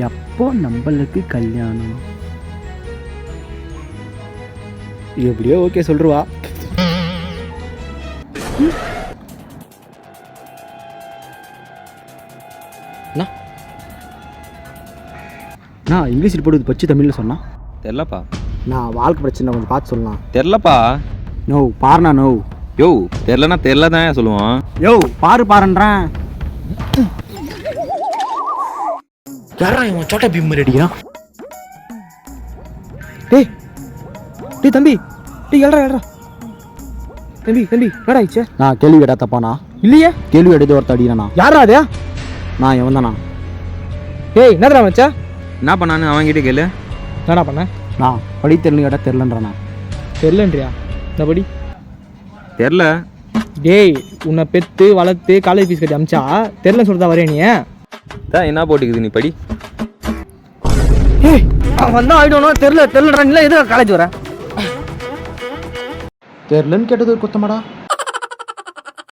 எப்போ நம்மளுக்கு கல்யாணம்? எப்படியோ ஓகே சொல்லுவா. நான் இங்கிலீஷ் ரிப்போர்ட் பச்சு தமிழில் சொன்னா தெரிலப்பா. நான் வாழ்க்கை பிரச்சனை கொஞ்சம் பார்த்து சொல்லலாம். தெரிலப்பா. நோ பாருண்ணா. நோ யோ தெரிலனா தெரில தான் சொல்லுவான். யோ பாருன்றேன். யாரா இவன் சோட்டா பீம் மாதிரி அடிக்கிறான்? டேய் டேய் தம்பி, டேய் எழுறா தம்பி என்னடா ஆயிடுச்சு? நான் கேள்வி கேட்டா தப்பானா? இல்லையே, கேள்வி எடுத்து ஒருத்த அடிக்கிறானா? யாரா அதே? நான் எவன் தானா? ஏய் என்னடா மச்சா? என்ன பண்ணான்னு அவன்கிட்ட கேளு. என்னடா பண்ண? நான் படி தெரியல கேட்டால் தெரிலன்றானா? தெரிலன்றியா? இந்த படி தெரில. டேய் உன்னை பெற்று வளர்த்து காலேஜ் ஃபீஸ் கட்டி அமிச்சா தெரிலன்னு சொல்லிட்டு வரேன் நீ. தான் என்ன போட்டுக்குது நீ படி. ஏய் அவன் தான் ஆயிடணும். தெரிலன்றா இல்லை, எதுக்கு காலேஜ் வர? தெரிலன்னு கேட்டது ஒரு குத்தமாடா.